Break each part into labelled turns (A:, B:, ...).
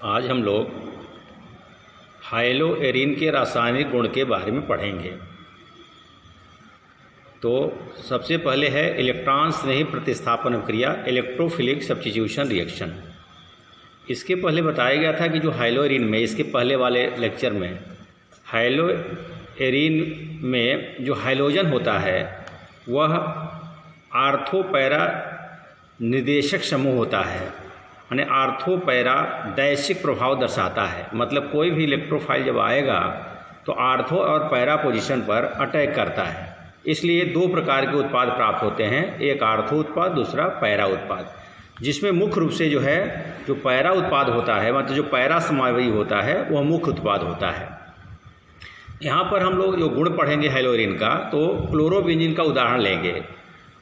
A: आज हम लोग हाइलोएरिन के रासायनिक गुण के बारे में पढ़ेंगे। तो सबसे पहले है इलेक्ट्रॉन स्नेही प्रतिस्थापन क्रिया, इलेक्ट्रोफिलिक सब्स्टिट्यूशन रिएक्शन। इसके पहले बताया गया था कि जो हाइलोएरिन में, इसके पहले वाले लेक्चर में, हाइलोएरिन में जो हाइलोजन होता है वह आर्थो पैरा निर्देशक समूह होता है, यानी आर्थो पैरा दैशिक प्रभाव दर्शाता है। मतलब कोई भी इलेक्ट्रोफाइल जब आएगा तो आर्थो और पैरा पोजीशन पर अटैक करता है। इसलिए दो प्रकार के उत्पाद प्राप्त होते हैं, एक आर्थो उत्पाद, दूसरा पैरा उत्पाद, जिसमें मुख्य रूप से जो पैरा उत्पाद होता है, मतलब जो पैरा समावयी होता है, वह मुख्य उत्पाद होता है। यहाँ पर हम लोग जो गुण पढ़ेंगे हाइलोएरिन का, तो क्लोरोबेंजीन का उदाहरण लेंगे।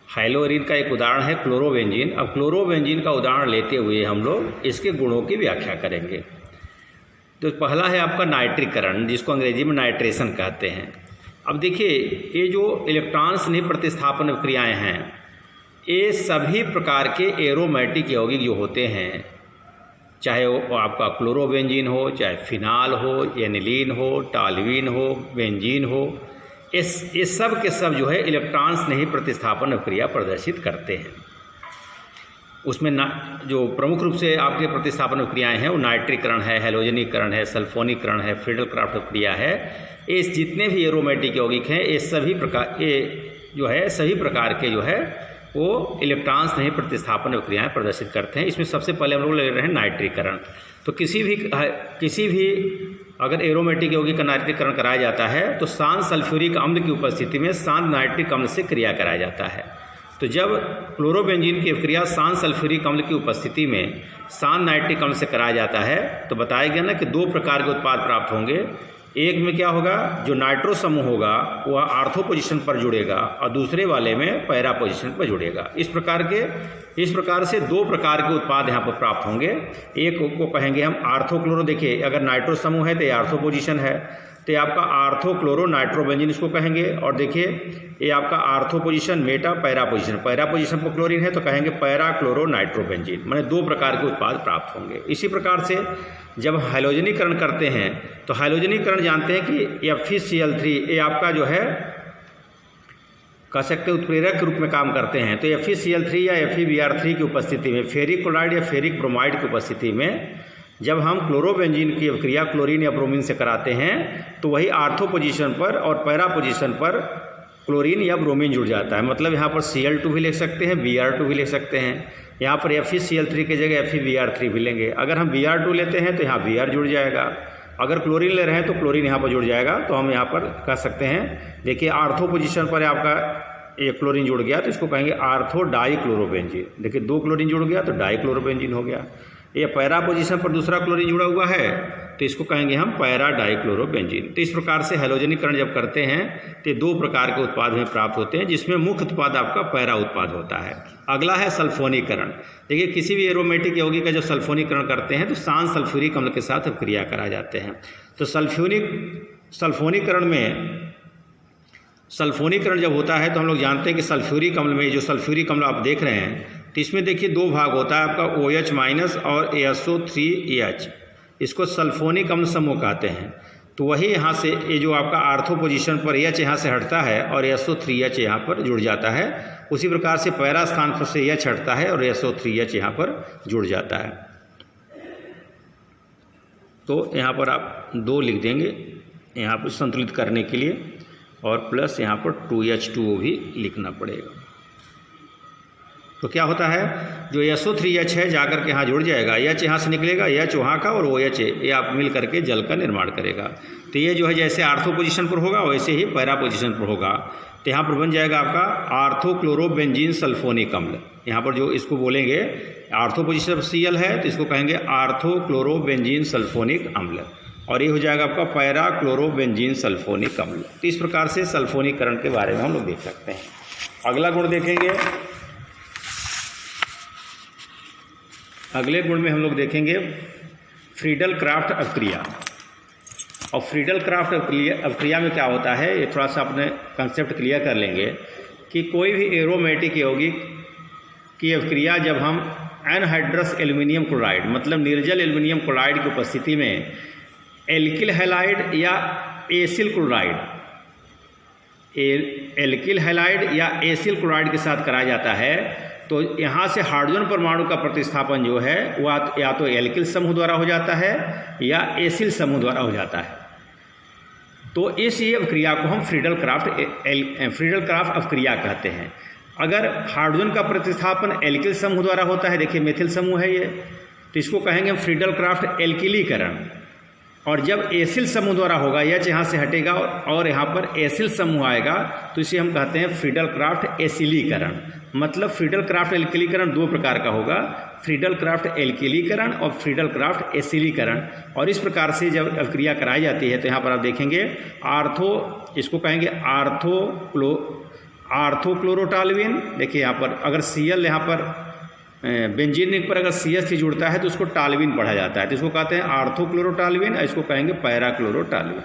A: हाइलोएरिन का एक उदाहरण है क्लोरोबेंजीन। अब क्लोरोबेंजीन का उदाहरण लेते हुए हम लोग इसके गुणों की व्याख्या करेंगे। तो पहला है आपका नाइट्रीकरण, जिसको अंग्रेजी में नाइट्रेशन कहते हैं। अब देखिए, ये जो इलेक्ट्रॉन स्नेही प्रतिस्थापन क्रियाएँ हैं, ये सभी प्रकार के एरोमेटिक यौगिक जो होते हैं, चाहे वो आपका क्लोरोबेंजीन हो, चाहे फिनाल हो, एनिलीन हो, टॉल्यूइन हो, बेंजीन हो, ये सब के सब जो है इलेक्ट्रॉन स्नेही प्रतिस्थापन क्रिया प्रदर्शित करते हैं। उसमें जो प्रमुख रूप से आपके प्रतिस्थापन क्रियाएं हैं वो नाइट्रीकरण है, हैलोजनीकरण है, सल्फोनीकरण है, फ्रीडल क्राफ्ट क्रिया है। ये जितने भी एरोमेटिक यौगिक हैं, ये सभी प्रकार के जो है वो इलेक्ट्रॉन स्नेही प्रतिस्थापन क्रियाएं प्रदर्शित करते हैं। इसमें सबसे पहले हम लोग ले रहे हैं नाइट्रीकरण। तो किसी भी अगर एरोमेटिक यौगिक का नाइट्रीकरण कराया जाता है तो शांत सल्फ्यूरिक अम्ल की उपस्थिति में शांत नाइट्रिक अम्ल से क्रिया कराया जाता है। तो जब क्लोरोबेंजीन की क्रिया शांत सल्फ्यूरिक अम्ल की उपस्थिति में शांत नाइट्रिक अम्ल से कराया जाता है, तो बताया गया ना कि दो प्रकार के उत्पाद प्राप्त होंगे। एक में क्या होगा, जो नाइट्रो समूह होगा वह आर्थो पोजीशन पर जुड़ेगा और दूसरे वाले में पैरा पोजीशन पर जुड़ेगा। इस प्रकार से दो प्रकार के उत्पाद यहाँ पर प्राप्त होंगे। एक को कहेंगे हम आर्थोक्लोरो। देखिए, अगर नाइट्रो समूह है तो ये आर्थो पोजीशन है, तो ये आपका आर्थोक्लोरो नाइट्रोबेंजीन इसको कहेंगे। और देखिए, ये आपका ortho position, Meta para position, para position पर क्लोरीन है तो कहेंगे पैरा क्लोरो नाइट्रोबेंजीन। माने दो प्रकार के उत्पाद प्राप्त होंगे। इसी प्रकार से जब हाइलोजनीकरण करते हैं तो हाइलोजनीकरण जानते हैं कि FeCl3 ये आपका जो है कह सकते उत्प्रेरक के रूप में काम करते हैं। तो FeCl3 या FeBr3 की उपस्थिति में, फेरिक क्लोराइड या फेरिक ब्रोमाइड की उपस्थिति में जब हम क्लोरोबेंजीन की क्रिया क्लोरीन या ब्रोमीन से कराते हैं तो वही आर्थो पोजीशन पर और पैरा पोजीशन पर क्लोरीन या ब्रोमीन जुड़ जाता है। मतलब यहाँ पर Cl2 भी लिख सकते हैं, Br2 भी लिख सकते हैं। यहाँ पर FeCl3 की जगह FeBr3 भी लेंगे। अगर हम Br2 लेते हैं तो यहाँ Br जुड़ जाएगा। अगर क्लोरीन ले रहे हैं तो क्लोरीन यहाँ पर जुड़ जाएगा। तो हम यहाँ पर कह सकते हैं, देखिए आर्थो पोजीशन पर आपका ये क्लोरीन जुड़ गया तो इसको कहेंगे आर्थो डाई क्लोरोबेंजीन। देखिए, दो क्लोरीन जुड़ गया तो डाई क्लोरोबेंजीन हो गया। ये पैरा पोजीशन पर दूसरा क्लोरीन जुड़ा हुआ है तो इसको कहेंगे हम पैरा डाई क्लोरोबेंजीन। तो इस प्रकार से हैलोजनीकरण जब करते हैं तो दो प्रकार के उत्पाद में प्राप्त होते हैं, जिसमें मुख्य उत्पाद आपका पैरा उत्पाद होता है। अगला है सल्फोनीकरण। देखिए, किसी भी एरोमेटिक यौगिक का जब सल्फोनीकरण करते हैं तो शांत सल्फ्यूरिक अम्ल के साथ क्रिया कराए जाते हैं। तो सल्फोनीकरण जब होता है तो हम लोग जानते हैं कि सल्फ्यूरिक अम्ल में, जो सल्फ्यूरिक अम्ल आप देख रहे हैं, तो इसमें देखिए दो भाग होता है आपका OH- और ASO3H। इसको सल्फोनिक अम्ल समूह कहते हैं। तो वही यहाँ से ये जो आपका आर्थो पोजीशन पर H यहाँ से हटता है और ASO3H यहाँ पर जुड़ जाता है। उसी प्रकार से पैरा स्थान पर से H हटता है और ASO3H यहाँ पर जुड़ जाता है। तो यहाँ पर आप 2 लिख देंगे यहाँ पर संतुलित करने के लिए, और प्लस यहाँ पर 2H2O भी लिखना पड़ेगा। तो क्या होता है, जो SO3H है जाकर के यहाँ जुड़ जाएगा, H यहाँ से निकलेगा, H वहाँ का और OH ये आप मिल करके जल का निर्माण करेगा। तो ये जो है जैसे आर्थो पोजीशन पर होगा वैसे ही पैरा पोजीशन पर होगा। तो यहाँ पर बन जाएगा आपका आर्थोक्लोरोबेंजीन सल्फोनिक अम्ल। यहाँ पर जो इसको बोलेंगे आर्थो पोजीशन पर Cl है तो इसको कहेंगे आर्थोक्लोरोबेंजीन सल्फोनिक अम्ल, और ये हो जाएगा आपका पैरा क्लोरोबेंजीन सल्फोनिक अम्ल। तो इस प्रकार से सल्फोनीकरण के बारे में हम लोग देख सकते हैं। अगला गुण देखेंगे, अगले गुण में हम लोग देखेंगे फ्रीडल क्राफ्ट अभिक्रिया। और फ्रीडल क्राफ्ट अभिक्रिया में क्या होता है, ये थोड़ा सा अपने कंसेप्ट क्लियर कर लेंगे कि कोई भी एरोमेटिक यौगिक की अभिक्रिया जब हम एनहाइड्रस एल्युमिनियम क्लोराइड, मतलब निर्जल एल्युमिनियम क्लोराइड की उपस्थिति में एल्किल हैलाइड या एसिल क्लोराइड, एल्किल हैलाइड या एसिल क्लोराइड के साथ कराया जाता है, तो यहाँ से हाइड्रोजन परमाणु का प्रतिस्थापन जो है वह या तो एल्किल समूह द्वारा हो जाता है या एसिल समूह द्वारा हो जाता है। तो इस ये अवक्रिया को हम फ्रीडल क्राफ्ट अवक्रिया कहते हैं। अगर हाइड्रोजन का प्रतिस्थापन एल्किल समूह द्वारा होता है, देखिए मेथिल समूह है ये, तो इसको कहेंगे हम फ्रीडल क्राफ्ट एल्किलीकरण। और जब एसिल समूह द्वारा होगा, एच यहाँ से हटेगा और यहाँ पर एसिल समूह आएगा, तो इसे हम कहते हैं फ्रीडल क्राफ्ट एसिलीकरण। मतलब फ्रीडल क्राफ्ट एल्किलीकरण दो प्रकार का होगा, फ्रीडल क्राफ्ट एल्किलीकरण और फ्रीडल क्राफ्ट एसिलीकरण। और इस प्रकार से जब अवक्रिया कराई जाती है तो यहाँ पर आप देखेंगे इसको कहेंगे आर्थोक्लोरोटालुइन। देखिए यहाँ पर अगर Cl यहाँ पर बेंजीन पर अगर CH जुड़ता है तो उसको टालविन पढ़ा जाता है, तो इसको कहते हैं आर्थोक्लोरोटालुइन, इसको कहेंगे पैराक्लोरोटालुइन।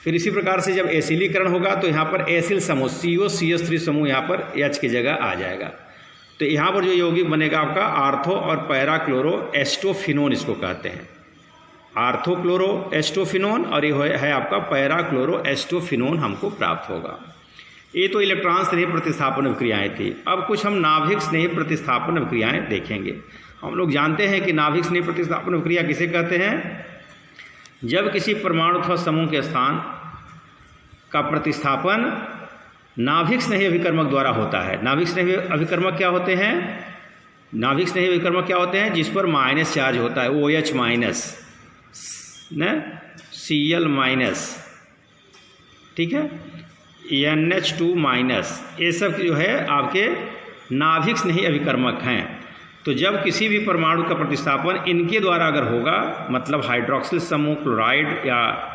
A: फिर इसी प्रकार से जब एसिलीकरण होगा तो यहाँ पर एसिल समूह COCH3 समूह यहाँ पर H की जगह आ जाएगा। तो यहाँ पर जो यौगिक बनेगा आपका आर्थो और पैराक्लोरो एस्टोफिनोन, इसको कहते हैं आर्थोक्लोरो एस्टोफिनोन, और ये है आपका पैराक्लोरो एस्टोफिनोन हमको प्राप्त होगा। ये तो इलेक्ट्रॉन स्नेह प्रतिस्थापन अभिक्रियाएँ थी। अब कुछ हम नाभिक स्नेह प्रतिस्थापन अभिक्रियाएँ देखेंगे। हम लोग जानते हैं कि नाभिक स्नेह प्रतिस्थापन अभिक्रिया किसे कहते हैं? जब किसी परमाणु अथवा समूह के स्थान का प्रतिस्थापन नाभिक स्नेही अभिकर्मक द्वारा होता है। नाभिक स्नेही अभिकर्मक क्या होते हैं? नाभिक स्नेही अभिकर्मक क्या होते हैं? जिस पर माइनस चार्ज होता है, OH माइनस न Cl माइनस, ठीक है, NH2 माइनस, ये सब जो है आपके नाभिक स्नेही अभिकर्मक हैं। तो जब किसी भी परमाणु का प्रतिस्थापन इनके द्वारा अगर होगा, मतलब हाइड्रोक्सिल समूह, क्लोराइड या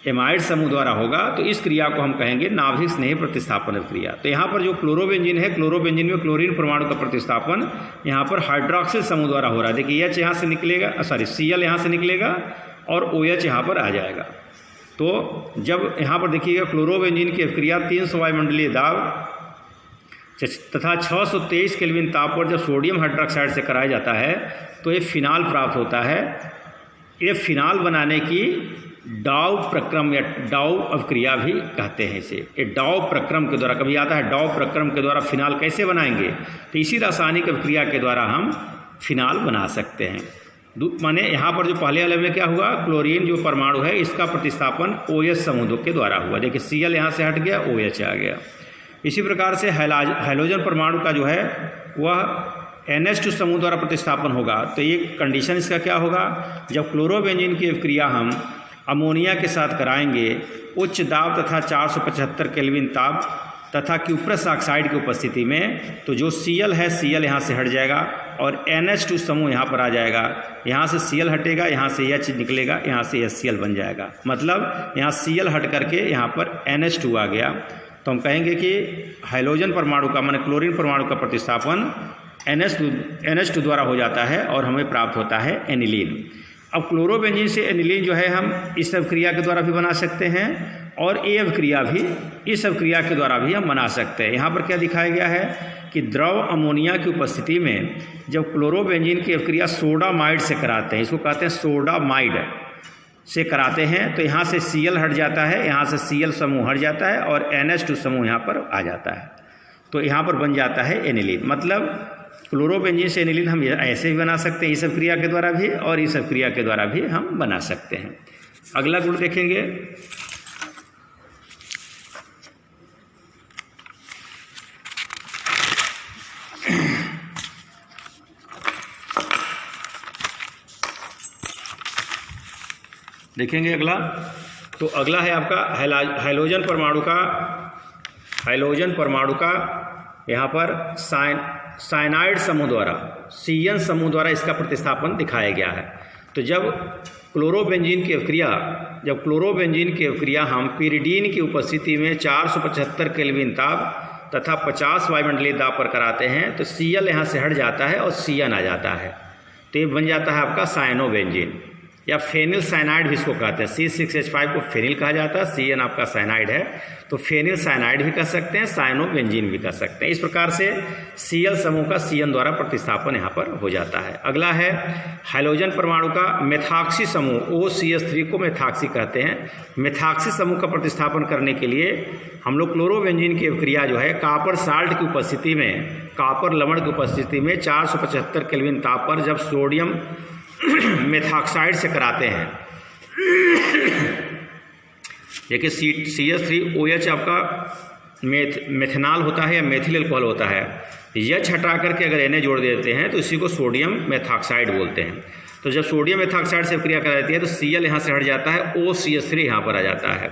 A: एमाइड समूह द्वारा होगा, तो इस क्रिया को हम कहेंगे नाभिक स्नेह प्रतिस्थापन क्रिया। तो यहाँ पर जो क्लोरोबेंजीन है, क्लोरोबेंजीन में क्लोरीन परमाणु का प्रतिस्थापन यहाँ पर हाइड्रोक्सिल समूह द्वारा हो रहा है। देखिए H यहाँ से निकलेगा, Cl यहाँ से निकलेगा और OH यहाँ पर आ जाएगा। तो जब यहाँ पर देखिएगा क्लोरोबेंजीन की अभिक्रिया 300 वायुमंडलीय दाब तथा 623 केल्विन ताप पर जब सोडियम हाइड्रोक्साइड से कराया जाता है तो ये फिनाल प्राप्त होता है। ये फिनाल बनाने की डाउ प्रक्रम या डाउ अभिक्रिया भी कहते हैं इसे। ये डाउ प्रक्रम के द्वारा, कभी आता है डाउ प्रक्रम के द्वारा फिनाल कैसे बनाएंगे, तो इसी रासायनिक अभिक्रिया के द्वारा हम फिनाल बना सकते हैं। माने यहाँ पर जो पहले वाले में क्या हुआ, क्लोरीन जो परमाणु है इसका प्रतिस्थापन OH समूह के द्वारा हुआ। देखिए Cl यहाँ से हट गया, OH आ गया। इसी प्रकार से हाइड्रोजन परमाणु का जो है वह NH2 समूह द्वारा प्रतिस्थापन होगा। तो ये कंडीशन इसका क्या होगा, जब क्लोरोबेंजीन की अभिक्रिया हम अमोनिया के साथ कराएंगे उच्च दाब तथा 475 केल्विन ताप तथा क्यूप्रस ऑक्साइड की उपस्थिति में, तो जो Cl है Cl यहाँ से हट जाएगा और NH2 समूह यहाँ पर आ जाएगा। यहाँ से Cl हटेगा, यहाँ से H निकलेगा, यहाँ से HCl बन जाएगा। मतलब यहाँ Cl हट करके यहाँ पर NH2 आ गया। तो हम कहेंगे कि हाइड्रोजन परमाणु का माने क्लोरीन परमाणु का प्रतिस्थापन NH2 द्वारा हो जाता है और हमें प्राप्त होता है एनिलीन। अब क्लोरोबेंजीन से एनिलीन जो है हम इस अभिक्रिया के द्वारा भी बना सकते हैं और ये अभिक्रिया भी इस अभिक्रिया के द्वारा भी हम बना सकते हैं। यहाँ पर क्या दिखाया गया है कि द्रव अमोनिया की उपस्थिति में जब क्लोरोबेंजीन की अभिक्रिया सोडामाइड से कराते हैं, इसको कहते हैं सोडामाइड से कराते हैं, तो यहाँ से Cl हट जाता है, यहाँ से Cl समूह हट जाता है और NH2 समूह यहाँ पर आ जाता है। तो यहाँ पर बन जाता है एनिलीन। मतलब क्लोरोबेंजीन से एनिलीन हम ऐसे भी बना सकते हैं, इस अभिक्रिया के द्वारा भी और इस अभिक्रिया के द्वारा भी हम बना सकते हैं। अगला गुण देखेंगे, देखेंगे अगला। तो अगला है आपका हाइड्रोजन परमाणु का यहाँ पर साइनाइड समूह द्वारा CN समूह द्वारा इसका प्रतिस्थापन दिखाया गया है। तो जब क्लोरोबेंजीन की अभिक्रिया हम पिरिडीन की उपस्थिति में 475 केल्विन ताप तथा 50 वायुमंडलीय दाब पर कराते हैं तो Cl यहाँ से हट जाता है और CN आ जाता है। तो ये बन जाता है आपका साइनोबेंजीन। या फेनिल साइनाइड भी इसको कहते हैं। C6H5 को फेनिल कहा जाता है, CN आपका साइनाइड है, तो फेनिल साइनाइड भी कह सकते हैं, साइनोबेंजीन भी कह सकते हैं। इस प्रकार से Cl समूह का CN द्वारा प्रतिस्थापन यहाँ पर हो जाता है। अगला है हाइड्रोजन परमाणु का मेथॉक्सी समूह, OCH3 को मेथॉक्सी कहते हैं। मेथॉक्सी समूह का प्रतिस्थापन करने के लिए हम लोग क्लोरोबेंजीन की अभिक्रिया जो है कॉपर साल्ट की उपस्थिति में, कॉपर लवण की उपस्थिति में 475 केल्विन ताप पर जब सोडियम मेथॉक्साइड से कराते हैं, देखिए CH3OH आपका मेथनॉल होता है या मेथिल अल्कोहल होता है, यह हटा करके अगर Na जोड़ देते हैं तो इसी को सोडियम मेथॉक्साइड बोलते हैं। तो जब सोडियम मेथॉक्साइड से क्रिया कराती है तो Cl यहाँ से हट जाता है, OCH3 यहाँ पर आ जाता है।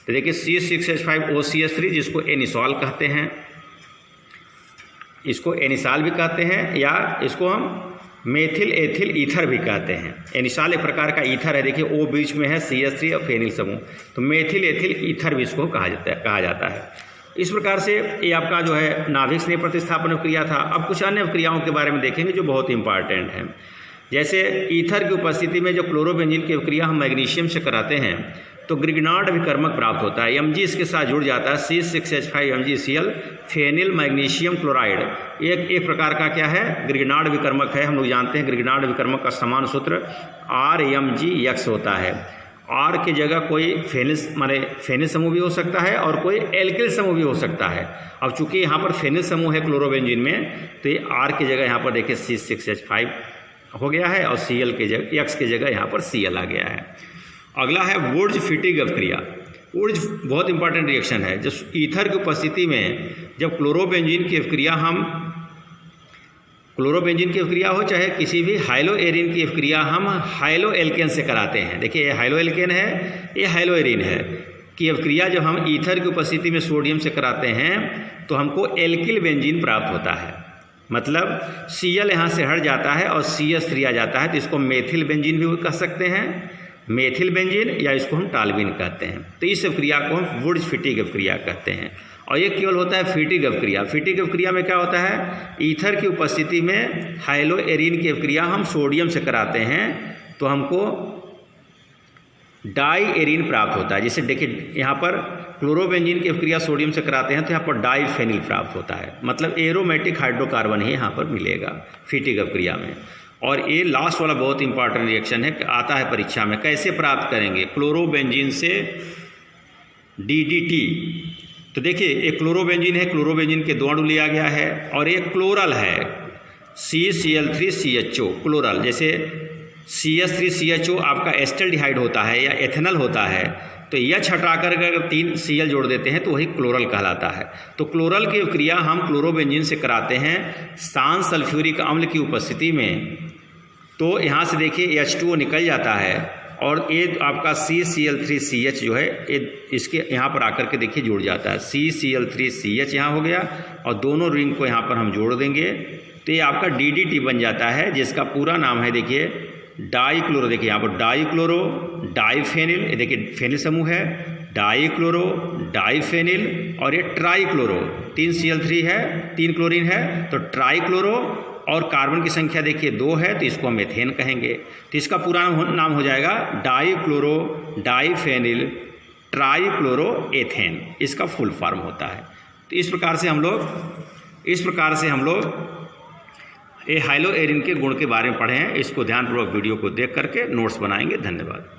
A: तो देखिए C6H5OCH3 जिसको एनिसॉल कहते हैं, इसको एनिसाल भी कहते हैं या इसको हम मेथिल एथिल ईथर भी कहते हैं। एनिसाल एक प्रकार का ईथर है, देखिए O बीच में है, CH3 और फेनिल समूह, तो मेथिल एथिल ईथर भी इसको कहा जाता है। इस प्रकार से ये आपका जो है नाभिक स्नेह प्रतिस्थापन अभिक्रिया था। अब कुछ अन्य अभिक्रियाओं के बारे में देखेंगे जो बहुत इंपॉर्टेंट है। जैसे ईथर की उपस्थिति में जो क्लोरोबेंजीन की अभिक्रिया हम मैग्नीशियम से कराते हैं तो ग्रिग्नार्ड विकर्मक प्राप्त होता है, Mg इसके साथ जुड़ जाता है, C6H5MgCl फेनिल मैग्नीशियम क्लोराइड। एक प्रकार का क्या है, ग्रिग्नार्ड विकर्मक है। हम लोग जानते हैं ग्रिग्नार्ड विकर्मक का समान सूत्र RMgX होता है। R की जगह कोई फेनिल समूह भी हो सकता है और कोई एल्किल समूह भी हो सकता है। अब चूंकि यहाँ पर फेनिल समूह है क्लोरोबेंजीन में, तो ये R की जगह यहाँ पर देखिए C6H5 हो गया है और Cl की जगह X की जगह यहाँ पर Cl आ गया है। अगला है वुर्ज फिटिग अभिक्रिया। वुर्ज बहुत इंपॉर्टेंट रिएक्शन है। जब ईथर की उपस्थिति में जब क्लोरोबेंजीन की अभिक्रिया हो चाहे किसी भी हाइलोएरिन की अभिक्रिया हम हाइलो एल्केन से कराते हैं, देखिए ये हाइलो एल्केन है, ये हाइलोएरिन है, कि अभिक्रिया जब हम ईथर की उपस्थिति में सोडियम से कराते हैं तो हमको एल्किल बेंजीन प्राप्त होता है। मतलब Cl यहाँ से हट जाता है और CH3 आ जाता है, तो इसको मेथिल बेंजीन भी कह सकते हैं, मेथिल बेंजीन, या इसको हम टालविन कहते हैं। तो इस अभिक्रिया को हम वुर्ज फिटिग अभिक्रिया कहते हैं। और ये केवल होता है फिटिग अभिक्रिया। फिटिग अभिक्रिया में क्या होता है, ईथर की उपस्थिति में हाइलोएरिन की अभिक्रिया हम सोडियम से कराते हैं तो हमको डाई एरिन प्राप्त होता है। जैसे देखिए यहाँ पर क्लोरोबेंजीन की अभिक्रिया सोडियम से कराते हैं तो यहाँ पर डाईफेनिल प्राप्त होता है, मतलब एरोमेटिक हाइड्रोकार्बन ही यहाँ पर मिलेगा फिटिग अभिक्रिया में। और ये लास्ट वाला बहुत इंपॉर्टेंट रिएक्शन है, आता है परीक्षा में, कैसे प्राप्त करेंगे क्लोरोबेंजीन से DDT। तो देखिए एक क्लोरोबेंजीन है, क्लोरोबेंजीन के 2 अणु लिया गया है, और एक क्लोरल है CCl3CHO क्लोरल। जैसे CH3CHO आपका एस्टल्डिहाइड होता है या एथेनल होता है, तो यह हटाकर अगर 3 Cl जोड़ देते हैं तो वही क्लोरल कहलाता है। तो क्लोरल की अभिक्रिया हम क्लोरोबेंजीन से कराते हैं सांस सल्फ्यूरिक अम्ल की उपस्थिति में, तो यहाँ से देखिए H2O निकल जाता है और ये आपका CCl3CH जो है इसके यहाँ पर आकर के देखिए जुड़ जाता है, CCl3CH यहाँ हो गया, और दोनों रिंग को यहाँ पर हम जोड़ देंगे तो ये आपका DDT बन जाता है, जिसका पूरा नाम है देखिए डाईक्लोरो। देखिए यहाँ पर डाईक्लोरो डाईफेनिल, ये देखिए फेनिल समूह है, डाईक्लोरो डाईफेनिल, और ये ट्राईक्लोरो, 3 Cl3 है, 3 क्लोरीन है, तो ट्राईक्लोरो, और कार्बन की संख्या देखिए 2 है तो इसको हम एथेन कहेंगे। तो इसका पूरा नाम हो जाएगा डाईक्लोरो डाईफेनिल ट्राईक्लोरो एथेन, इसका फुल फॉर्म होता है। तो इस प्रकार से हम लोग ये हाइलोएरिन के गुण के बारे में पढ़े हैं। इसको ध्यानपूर्वक वीडियो को देख करके नोट्स बनाएंगे। धन्यवाद।